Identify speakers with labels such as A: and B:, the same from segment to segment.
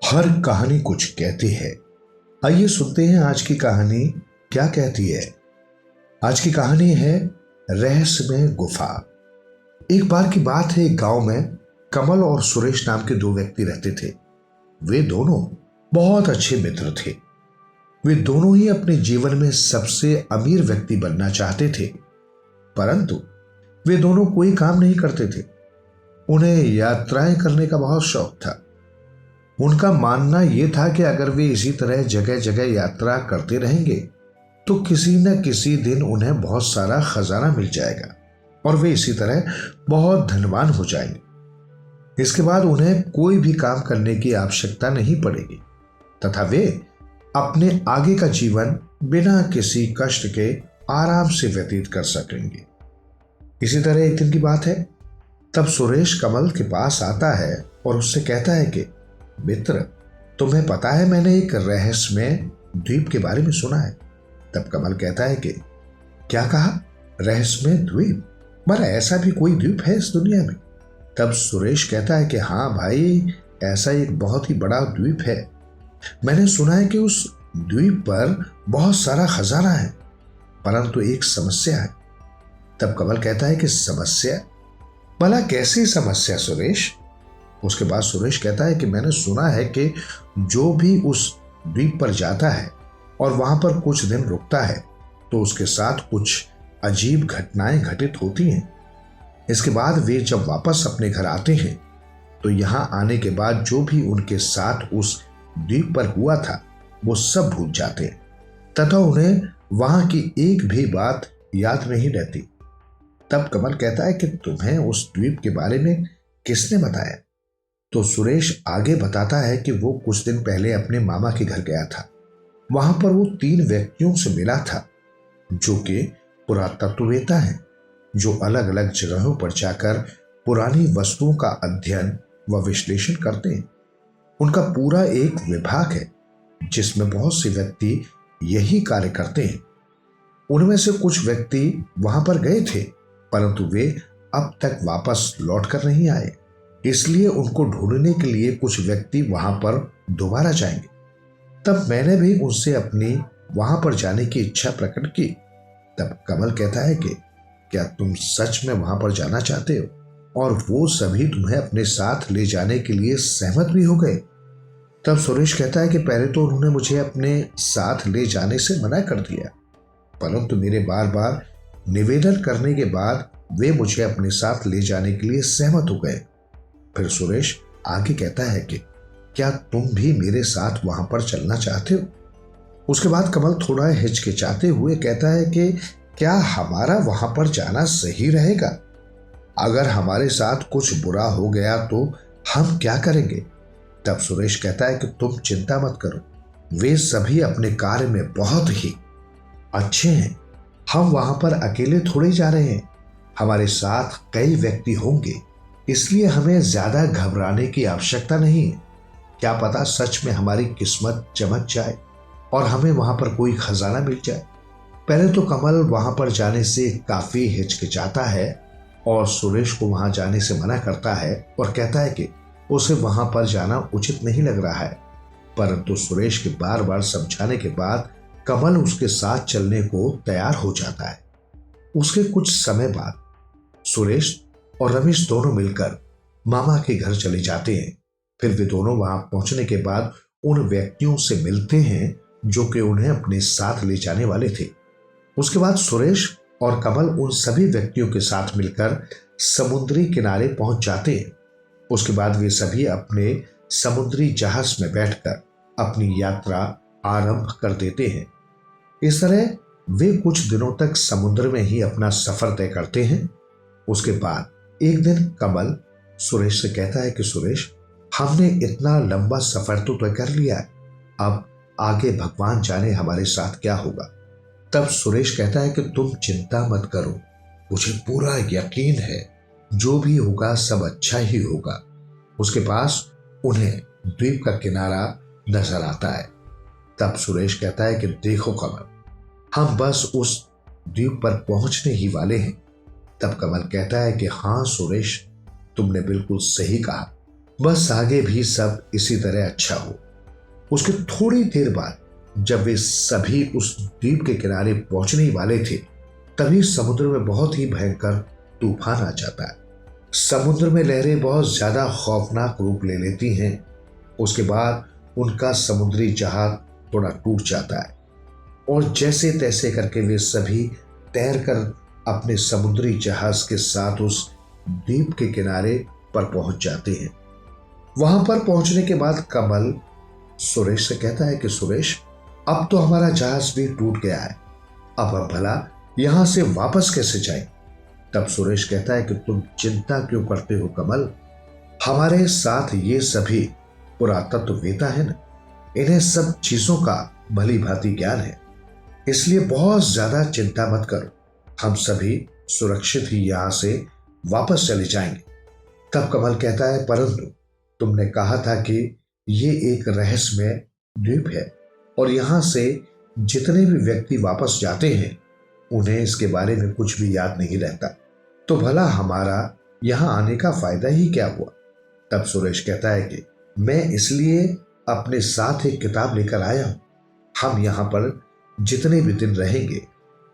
A: हर कहानी कुछ कहती है। आइए सुनते हैं आज की कहानी क्या कहती है। आज की कहानी है रहस्यमय गुफा। एक बार की बात है, एक गांव में कमल और सुरेश नाम के दो व्यक्ति रहते थे। वे दोनों बहुत अच्छे मित्र थे। वे दोनों ही अपने जीवन में सबसे अमीर व्यक्ति बनना चाहते थे, परंतु वे दोनों कोई काम नहीं करते थे। उन्हें यात्राएं करने का बहुत शौक था। उनका मानना यह था कि अगर वे इसी तरह जगह जगह यात्रा करते रहेंगे तो किसी न किसी दिन उन्हें बहुत सारा खजाना मिल जाएगा और वे इसी तरह बहुत धनवान हो जाएंगे। इसके बाद उन्हें कोई भी काम करने की आवश्यकता नहीं पड़ेगी तथा वे अपने आगे का जीवन बिना किसी कष्ट के आराम से व्यतीत कर सकेंगे। इसी तरह एक दिन की बात है, तब सुरेश कमल के पास आता है और उससे कहता है कि मित्र, तुम्हें पता है मैंने एक रहस्यमय द्वीप के बारे में सुना है। तब कमल कहता है कि क्या कहा? रहस्यमय द्वीप? पर ऐसा भी कोई द्वीप है इस दुनिया में? तब सुरेश कहता है कि हाँ भाई, ऐसा एक बहुत ही बड़ा द्वीप है। मैंने सुना है कि उस द्वीप पर बहुत सारा खजाना है, परंतु एक समस्या है। तब कमल कहता है कि समस्या? भला कैसी समस्या सुरेश? उसके बाद सुरेश कहता है कि मैंने सुना है कि जो भी उस द्वीप पर जाता है और वहां पर कुछ दिन रुकता है तो उसके साथ कुछ अजीब घटनाएं घटित होती हैं। इसके बाद वे जब वापस अपने घर आते हैं तो यहां आने के बाद जो भी उनके साथ उस द्वीप पर हुआ था वो सब भूल जाते हैं तथा उन्हें वहां की एक भी बात याद नहीं रहती। तब कमल कहता है कि तुम्हें उस द्वीप के बारे में किसने बताया? तो सुरेश आगे बताता है कि वो कुछ दिन पहले अपने मामा के घर गया था। वहां पर वो 3 व्यक्तियों से मिला था जो कि पुरातत्ववेता हैं, जो अलग अलग जगहों पर जाकर पुरानी वस्तुओं का अध्ययन व विश्लेषण करते हैं। उनका पूरा एक विभाग है जिसमें बहुत से व्यक्ति यही कार्य करते हैं। उनमें से कुछ व्यक्ति वहां पर गए थे, परंतु वे अब तक वापस लौट कर नहीं आए, इसलिए उनको ढूंढने के लिए कुछ व्यक्ति वहां पर दोबारा जाएंगे। तब मैंने भी उनसे अपनी वहां पर जाने की इच्छा प्रकट की। तब कमल कहता है कि क्या तुम सच में वहां पर जाना चाहते हो? और वो सभी तुम्हें अपने साथ ले जाने के लिए सहमत भी हो गए? तब सुरेश कहता है कि पहले तो उन्होंने मुझे अपने साथ ले जाने से मना कर दिया, परंतु मेरे बार बार निवेदन करने के बाद वे मुझे अपने साथ ले जाने के लिए सहमत हो गए। फिर सुरेश आगे कहता है कि क्या तुम भी मेरे साथ वहां पर चलना चाहते हो? उसके बाद कमल थोड़ा हिचकिचाते हुए कहता है कि क्या हमारा वहां पर जाना सही रहेगा? अगर हमारे साथ कुछ बुरा हो गया तो हम क्या करेंगे? तब सुरेश कहता है कि तुम चिंता मत करो, वे सभी अपने कार्य में बहुत ही अच्छे हैं। हम वहां पर अकेले थोड़े जा रहे हैं, हमारे साथ कई व्यक्ति होंगे, इसलिए हमें ज्यादा घबराने की आवश्यकता नहीं है। क्या पता सच में हमारी किस्मत चमक जाए और हमें वहां पर कोई खजाना मिल जाए। पहले तो कमल वहां पर जाने से काफी हिचकिचाता है और सुरेश को वहां जाने से मना करता है और कहता है कि उसे वहां पर जाना उचित नहीं लग रहा है, परंतु सुरेश के बार बार समझाने के बाद कमल उसके साथ चलने को तैयार हो जाता है। उसके कुछ समय बाद सुरेश और रमेश दोनों मिलकर मामा के घर चले जाते हैं। फिर वे दोनों वहां पहुंचने के बाद उन व्यक्तियों से मिलते हैं जो कि उन्हें अपने साथ ले जाने वाले थे। उसके बाद सुरेश और कमल उन सभी व्यक्तियों के साथ मिलकर समुद्री किनारे पहुंच जाते हैं। उसके बाद वे सभी अपने समुद्री जहाज में बैठकर अपनी यात्रा आरंभ कर देते हैं। इस तरह वे कुछ दिनों तक समुद्र में ही अपना सफर तय करते हैं। उसके बाद एक दिन कमल सुरेश से कहता है कि सुरेश, हमने इतना लंबा सफर तो तय कर लिया है, अब आगे भगवान जाने हमारे साथ क्या होगा। तब सुरेश कहता है कि तुम चिंता मत करो, मुझे पूरा यकीन है जो भी होगा सब अच्छा ही होगा। उसके पास उन्हें द्वीप का किनारा नजर आता है। तब सुरेश कहता है कि देखो कमल, हम बस उस द्वीप पर पहुंचने ही वाले हैं। तब कमल कहता है कि हाँ सुरेश, तुमने बिल्कुल सही कहा, बस आगे भी सब इसी तरह अच्छा हो। उसके थोड़ी देर बाद जब वे सभी उस द्वीप के किनारे पहुंचने ही वाले थे, तभी समुद्र में बहुत ही भयंकर तूफान आ जाता है। समुद्र में लहरें बहुत ज्यादा खौफनाक रूप ले लेती हैं। उसके बाद उनका समुद्री जहाज थोड़ा टूट जाता है और जैसे तैसे करके वे सभी तैरकर अपने समुद्री जहाज के साथ उस द्वीप के किनारे पर पहुंच जाते हैं। वहां पर पहुंचने के बाद कमल सुरेश से कहता है कि सुरेश, अब तो हमारा जहाज भी टूट गया है, अब हम भला यहां से वापस कैसे जाएं? तब सुरेश कहता है कि तुम चिंता क्यों करते हो कमल, हमारे साथ ये सभी पुरातत्ववेता है ना, इन्हें सब चीजों का भली भांति ज्ञान है, इसलिए बहुत ज्यादा चिंता मत करो, हम सभी सुरक्षित ही यहां से वापस चले जाएंगे। तब कमल कहता है, परंतु तुमने कहा था कि ये एक रहस्यमय द्वीप है और यहां से जितने भी व्यक्ति वापस जाते हैं उन्हें इसके बारे में कुछ भी याद नहीं रहता, तो भला हमारा यहां आने का फायदा ही क्या हुआ? तब सुरेश कहता है कि मैं इसलिए अपने साथ एक किताब लेकर आया हूं, हम यहां पर जितने भी दिन रहेंगे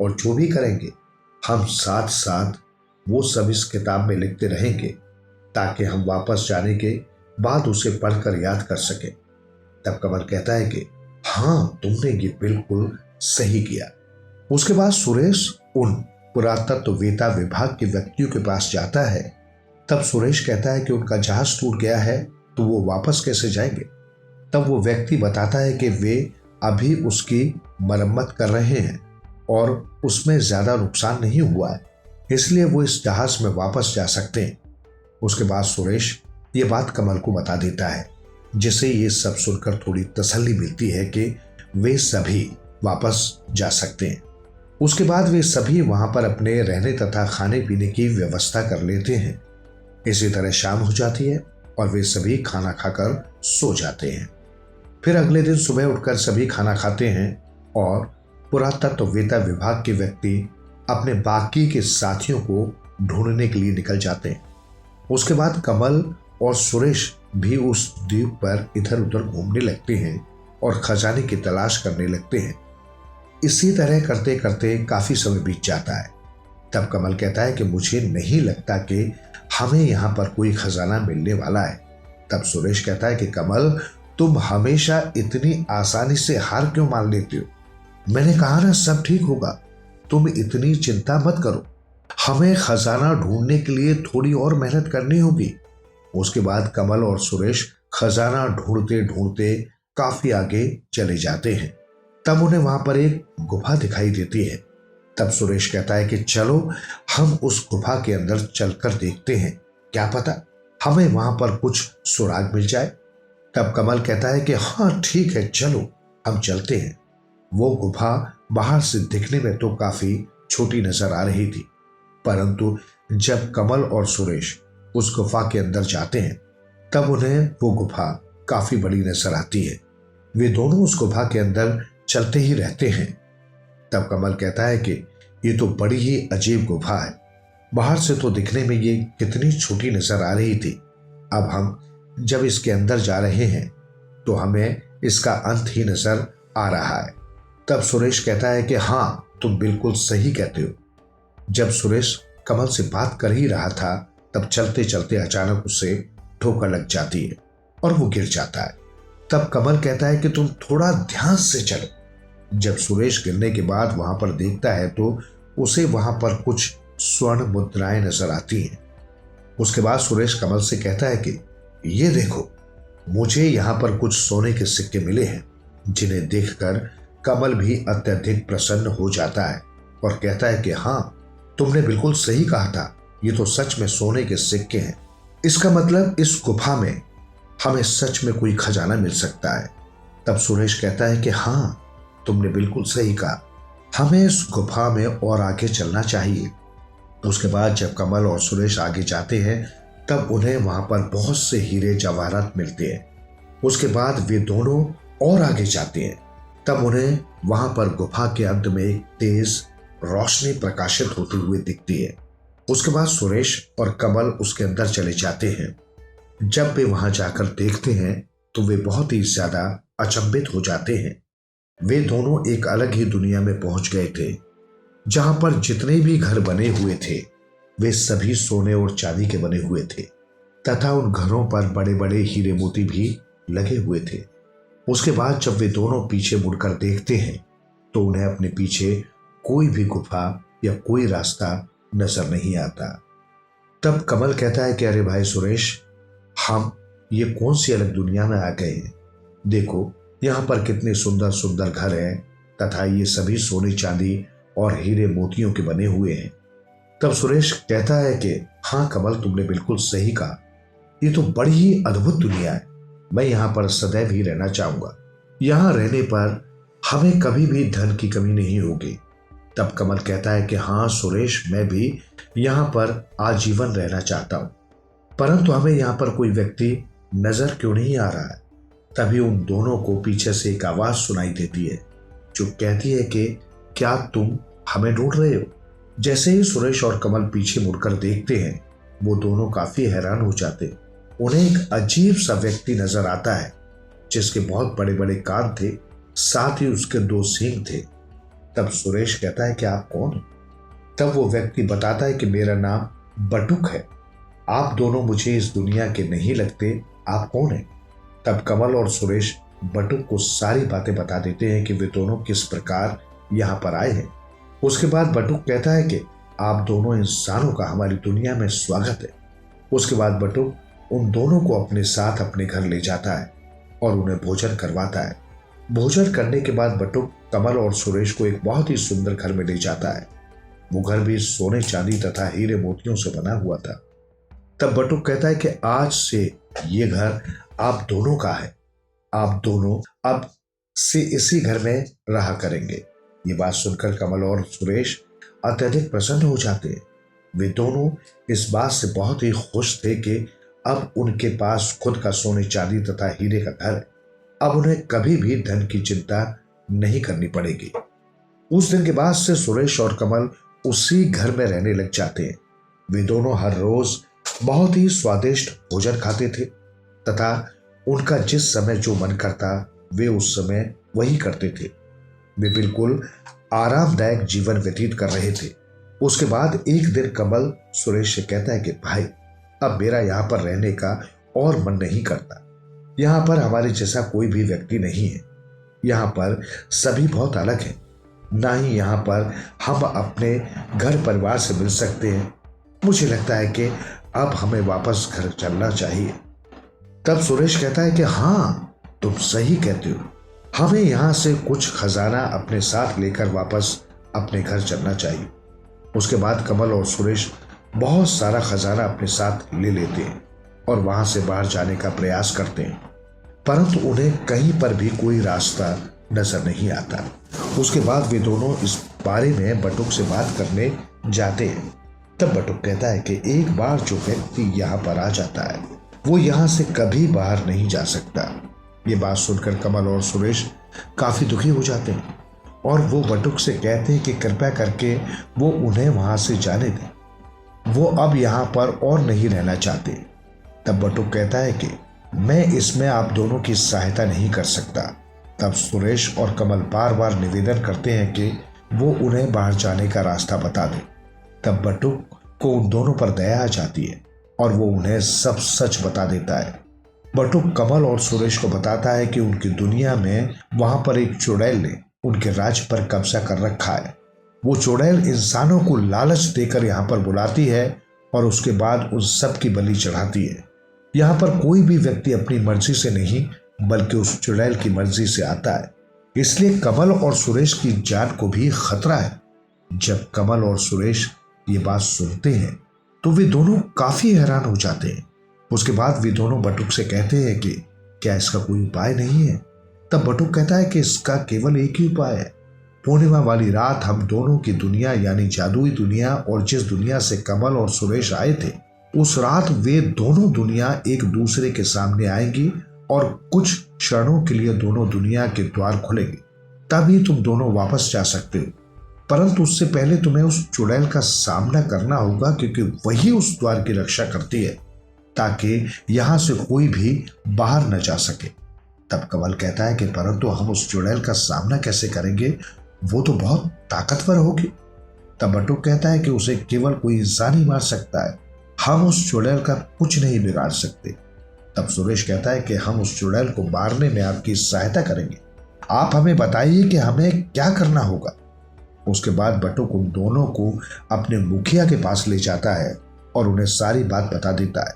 A: और जो भी करेंगे हम साथ साथ वो सब इस किताब में लिखते रहेंगे ताकि हम वापस जाने के बाद उसे पढ़कर याद कर सके। तब कमल कहता है कि हाँ, तुमने ये बिल्कुल सही किया। उसके बाद सुरेश उन पुरातत्ववेता विभाग के व्यक्तियों के पास जाता है। तब सुरेश कहता है कि उनका जहाज टूट गया है तो वो वापस कैसे जाएंगे? तब वो व्यक्ति बताता है कि वे अभी उसकी मरम्मत कर रहे हैं और उसमें ज्यादा नुकसान नहीं हुआ है, इसलिए वो इस जहाज में वापस जा सकते हैं। उसके बाद सुरेश ये बात कमल को बता देता है, जिसे ये सब सुनकर थोड़ी तसल्ली मिलती है कि वे सभी वापस जा सकते हैं। उसके बाद वे सभी वहां पर अपने रहने तथा खाने पीने की व्यवस्था कर लेते हैं। इसी तरह शाम हो जाती है और वे सभी खाना खाकर सो जाते हैं। फिर अगले दिन सुबह उठकर सभी खाना खाते हैं और पुरातत्ववेता विभाग के व्यक्ति अपने बाकी के साथियों को ढूंढने के लिए निकल जाते हैं। उसके बाद कमल और सुरेश भी उस द्वीप पर इधर उधर घूमने लगते हैं और खजाने की तलाश करने लगते हैं। इसी तरह करते करते काफी समय बीत जाता है। तब कमल कहता है कि मुझे नहीं लगता कि हमें यहाँ पर कोई खजाना मिलने वाला है। तब सुरेश कहता है कि कमल, तुम हमेशा इतनी आसानी से हार क्यों मान लेते हो? मैंने कहा ना सब ठीक होगा, तुम इतनी चिंता मत करो, हमें खजाना ढूंढने के लिए थोड़ी और मेहनत करनी होगी। उसके बाद कमल और सुरेश खजाना ढूंढते ढूंढते काफी आगे चले जाते हैं। तब उन्हें वहां पर एक गुफा दिखाई देती है। तब सुरेश कहता है कि चलो हम उस गुफा के अंदर चलकर देखते हैं, क्या पता हमें वहां पर कुछ सुराग मिल जाए। तब कमल कहता है कि हाँ ठीक है, चलो हम चलते हैं। वो गुफा बाहर से दिखने में तो काफी छोटी नजर आ रही थी, परंतु जब कमल और सुरेश उस गुफा के अंदर जाते हैं तब उन्हें वो गुफा काफी बड़ी नजर आती है। वे दोनों उस गुफा के अंदर चलते ही रहते हैं। तब कमल कहता है कि ये तो बड़ी ही अजीब गुफा है, बाहर से तो दिखने में ये कितनी छोटी नजर आ रही थी, अब हम जब इसके अंदर जा रहे हैं तो हमें इसका अंत ही नजर आ रहा है। तब सुरेश कहता है कि हाँ, तुम बिल्कुल सही कहते हो। जब सुरेश कमल से बात कर ही रहा था तब चलते चलते अचानक उसे ठोकर लग जाती है और वो गिर जाता है। तब कमल कहता है कि तुम थोड़ा ध्यान से चलो। जब सुरेश गिरने के बाद वहां पर देखता है तो उसे वहां पर कुछ स्वर्ण मुद्राएं नजर आती हैं। उसके बाद सुरेश कमल से कहता है कि ये देखो, मुझे यहाँ पर कुछ सोने के सिक्के मिले हैं, जिन्हें देखकर कमल भी अत्यधिक प्रसन्न हो जाता है और कहता है कि हाँ, तुमने बिल्कुल सही कहा था, ये तो सच में सोने के सिक्के हैं। इसका मतलब इस गुफा में हमें सच में कोई खजाना मिल सकता है। तब सुरेश कहता है कि हाँ, तुमने बिल्कुल सही कहा, हमें इस गुफा में और आगे चलना चाहिए। उसके बाद जब कमल और सुरेश आगे जाते हैं तब उन्हें वहां पर बहुत से हीरे जवाहरात मिलते हैं। उसके बाद वे दोनों और आगे जाते हैं। तब उन्हें वहां पर गुफा के अंत में एक तेज रोशनी प्रकाशित होती हुई दिखती है। उसके बाद सुरेश और कमल उसके अंदर चले जाते हैं। जब वे वहां जाकर देखते हैं तो वे बहुत ही ज्यादा अचंभित हो जाते हैं। वे दोनों एक अलग ही दुनिया में पहुंच गए थे, जहां पर जितने भी घर बने हुए थे वे सभी सोने और चांदी के बने हुए थे तथा उन घरों पर बड़े बड़े हीरे मोती भी लगे हुए थे। उसके बाद जब वे दोनों पीछे मुड़कर देखते हैं तो उन्हें अपने पीछे कोई भी गुफा या कोई रास्ता नजर नहीं आता। तब कमल कहता है कि अरे भाई सुरेश, हम ये कौन सी अलग दुनिया में आ गए हैं। देखो यहाँ पर कितने सुंदर सुंदर घर हैं तथा ये सभी सोने चांदी और हीरे मोतियों के बने हुए हैं। तब सुरेश कहता है कि हाँ कमल, तुमने बिल्कुल सही कहा, ये तो बड़ी ही अद्भुत दुनिया है। मैं यहाँ पर सदैव ही रहना चाहूंगा। यहाँ रहने पर हमें कभी भी धन की कमी नहीं होगी। तब कमल कहता है कि हाँ सुरेश, मैं भी यहाँ पर आजीवन रहना चाहता हूँ, परंतु हमें यहाँ पर कोई व्यक्ति नजर क्यों नहीं आ रहा है। तभी उन दोनों को पीछे से एक आवाज सुनाई देती है जो कहती है कि क्या तुम हमें ढूंढ रहे हो। जैसे ही सुरेश और कमल पीछे मुड़कर देखते हैं वो दोनों काफी हैरान हो जाते हैं। उन्हें एक अजीब सा व्यक्ति नजर आता है जिसके बहुत बड़े बड़े कान थे, साथ ही उसके 2 सींग थे। तब सुरेश कहता है कि आप कौन हैं। तब वो व्यक्ति बताता है कि मेरा नाम बटुक है, आप दोनों मुझे इस दुनिया के नहीं लगते, आप कौन हैं। तब कमल और सुरेश बटुक को सारी बातें बता देते हैं कि वे दोनों किस प्रकार यहाँ पर आए हैं। उसके बाद बटुक कहता है कि आप दोनों इंसानों का हमारी दुनिया में स्वागत है। उसके बाद बटुक उन दोनों को अपने साथ अपने घर ले जाता है और उन्हें भोजन करवाता है। भोजन करने के बाद बटुक कमल और सुरेश को एक बहुत ही सुंदर घर में ले जाता है। वो घर भी सोने चांदी तथा हीरे मोतियों से बना हुआ था। तब बटुक कहता है कि आज से ये घर आप दोनों का है, आप दोनों अब से इसी घर में रहा करेंगे। ये बात सुनकर कमल और सुरेश अत्यधिक प्रसन्न हो जाते हैं। वे दोनों इस बात से बहुत ही खुश थे कि अब उनके पास खुद का सोने चांदी तथा हीरे का घर है। अब उन्हें कभी भी धन की चिंता नहीं करनी पड़ेगी। उस दिन के बाद से सुरेश और कमल उसी घर में रहने लग जाते हैं। वे दोनों हर रोज बहुत ही स्वादिष्ट भोजन खाते थे तथा उनका जिस समय जो मन करता वे उस समय वही करते थे। वे बिल्कुल आरामदायक जीवन व्यतीत कर रहे थे। उसके बाद एक दिन कमल सुरेश से कहता है कि भाई, अब मेरा यहाँ पर रहने का और मन नहीं करता। यहाँ पर हमारे जैसा कोई भी व्यक्ति नहीं है। यहाँ पर सभी बहुत अलग हैं। ना ही यहाँ पर हम अपने घर परिवार से मिल सकते हैं। मुझे लगता है कि अब हमें वापस घर चलना चाहिए। तब सुरेश कहता है कि हाँ, तुम सही कहते हो, हमें यहाँ से कुछ खजाना अपने साथ लेकर वापस अपने घर चलना चाहिए। उसके बाद कमल और सुरेश बहुत सारा खजाना अपने साथ ले लेते हैं और वहां से बाहर जाने का प्रयास करते हैं, परंतु उन्हें कहीं पर भी कोई रास्ता नजर नहीं आता। उसके बाद वे दोनों इस बारे में बटुक से बात करने जाते हैं। तब बटुक कहता है कि एक बार जो व्यक्ति यहाँ पर आ जाता है वो यहाँ से कभी बाहर नहीं जा सकता। ये बात सुनकर कमल और सुरेश काफी दुखी हो जाते हैं और वो बटुक से कहते हैं कि कृपया करके वो उन्हें वहां से जाने दें, वो अब यहाँ पर और नहीं रहना चाहते। तब बटुक कहता है कि मैं इसमें आप दोनों की सहायता नहीं कर सकता। तब सुरेश और कमल बार बार निवेदन करते हैं कि वो उन्हें बाहर जाने का रास्ता बता दें। तब बटुक को उन दोनों पर दया आ जाती है और वो उन्हें सब सच बता देता है। बटुक कमल और सुरेश को बताता है कि उनकी दुनिया में वहां पर एक चुड़ैल ने उनके राज्य पर कब्जा कर रखा है। वो चुड़ैल इंसानों को लालच देकर यहाँ पर बुलाती है और उसके बाद उन सब की बलि चढ़ाती है। यहाँ पर कोई भी व्यक्ति अपनी मर्जी से नहीं बल्कि उस चुड़ैल की मर्जी से आता है, इसलिए कमल और सुरेश की जान को भी खतरा है। जब कमल और सुरेश ये बात सुनते हैं तो वे दोनों काफी हैरान हो जाते हैं। उसके बाद वे दोनों बटुक से कहते हैं कि क्या इसका कोई उपाय नहीं है। तब बटुक कहता है कि इसका केवल एक ही उपाय है। पूर्णिमा वाली रात हम दोनों की दुनिया यानी जादुई दुनिया और जिस दुनिया से कमल और सुरेश आए थे, उस रात वे दोनों दुनिया एक दूसरे के सामने आएंगी और कुछ क्षणों के लिए दोनों दुनिया के द्वार खुलेंगे। तभी तुम दोनों वापस जा सकते हो, परंतु उससे पहले तुम्हें उस चुड़ैल का सामना करना होगा क्योंकि वही उस द्वार की रक्षा करती है। ताकि यहां से कोई भी बाहर न जा सके। तब कमल कहता है कि परंतु हम उस चुड़ैल का सामना कैसे करेंगे, वो तो बहुत ताकतवर होगी। तब बटुक कहता है कि उसे केवल कोई इंसान ही मार सकता है, हम उस चुड़ैल का कुछ नहीं बिगाड़ सकते। तब सुरेश कहता है कि हम उस चुड़ैल को मारने में आपकी सहायता करेंगे, आप हमें बताइए कि हमें क्या करना होगा। उसके बाद बटुक उन दोनों को अपने मुखिया के पास ले जाता है और उन्हें सारी बात बता देता है।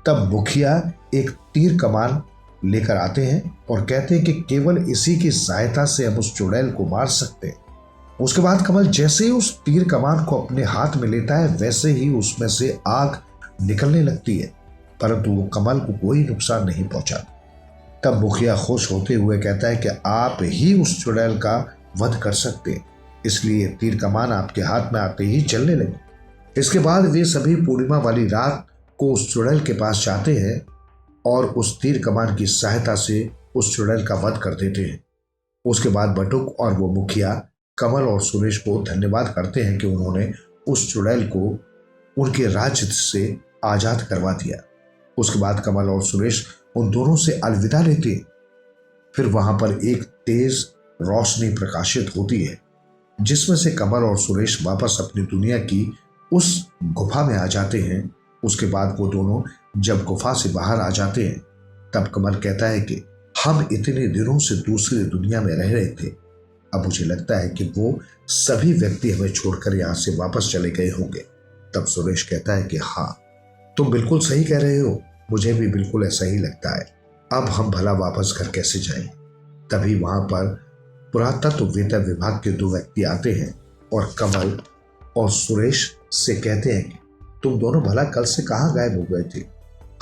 A: तब मुखिया एक तीर कमान लेकर आते हैं और कहते हैं कि केवल इसी की सहायता से हम उस चुड़ैल को मार सकते हैं। उसके बाद कमल जैसे ही उस तीर कमान को अपने हाथ में लेता है, वैसे ही उसमें से आग निकलने लगती है, परंतु वो कमल को कोई नुकसान नहीं पहुंचाता। तब मुखिया खुश होते हुए कहता है कि आप ही उस चुड़ैल का वध कर सकते हैं, इसलिए तीर कमान आपके हाथ में आते ही चलने लगे। इसके बाद वे सभी पूर्णिमा वाली रात को उस चुड़ैल के पास जाते हैं और उस तीर कमान की सहायता से उस चुड़ैल का वध कर देते हैं। उसके बाद बटुक और वो मुखिया कमल और सुरेश को धन्यवाद करते हैं कि उन्होंने उस चुड़ैल को उनके राज्य से आजाद करवा दिया। उसके बाद कमल और सुरेश उन दोनों से अलविदा लेते हैं। फिर वहां पर एक तेज रोशनी प्रकाशित होती है, जिसमें से कमल और सुरेश वापस अपनी दुनिया की उस गुफा में आ जाते हैं। उसके बाद वो दोनों जब गुफा से बाहर आ जाते हैं, तब कमल कहता है कि हम इतने दिनों से दूसरी दुनिया में रह रहे थे, अब मुझे लगता है कि वो सभी व्यक्ति हमें छोड़कर यहाँ से वापस चले गए होंगे। तब सुरेश कहता है कि हाँ, तुम बिल्कुल सही कह रहे हो, मुझे भी बिल्कुल ऐसा ही लगता है। अब हम भला वापस घर कैसे जाएं? तभी वहां पर पुरातत्व विभाग के 2 व्यक्ति आते हैं और कमल और सुरेश से कहते हैं कि तुम दोनों भला कल से कहाँ गायब हो गए थे,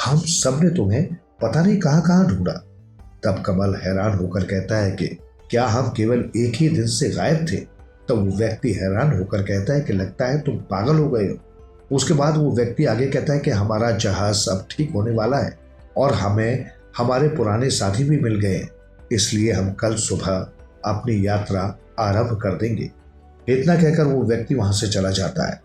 A: हम सब ने तुम्हें पता नहीं कहाँ कहाँ ढूंढा। तब कमल हैरान होकर कहता है कि क्या हम केवल एक ही दिन से गायब थे? तब वो व्यक्ति हैरान होकर कहता है कि लगता है तुम पागल हो गए हो। उसके बाद वो व्यक्ति आगे कहता है कि हमारा जहाज अब ठीक होने वाला है और हमें हमारे पुराने साथी भी मिल गए, इसलिए हम कल सुबह अपनी यात्रा आरंभ कर देंगे। इतना कहकर वो व्यक्ति वहां से चला जाता है।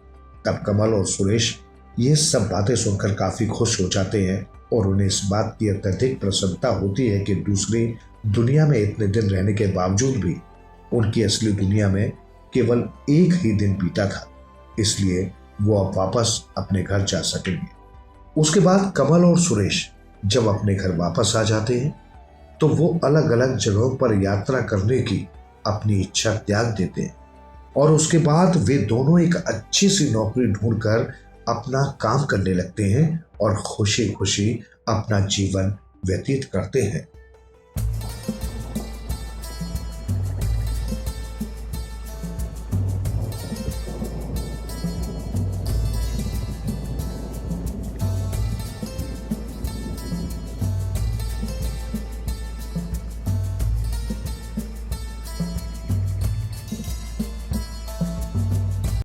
A: तब कमल और सुरेश ये सब बातें सुनकर काफी खुश हो जाते हैं और उन्हें इस बात की अत्यधिक प्रसन्नता होती है कि दूसरी दुनिया में इतने दिन रहने के बावजूद भी उनकी असली दुनिया में केवल एक ही दिन बीता था, इसलिए वो अब वापस अपने घर जा सकेंगे। उसके बाद कमल और सुरेश जब अपने घर वापस आ जाते हैं, तो वो अलग अलग जगहों पर यात्रा करने की अपनी इच्छा त्याग देते हैं और उसके बाद वे दोनों एक अच्छी सी नौकरी ढूंढकर अपना काम करने लगते हैं और खुशी खुशी अपना जीवन व्यतीत करते हैं।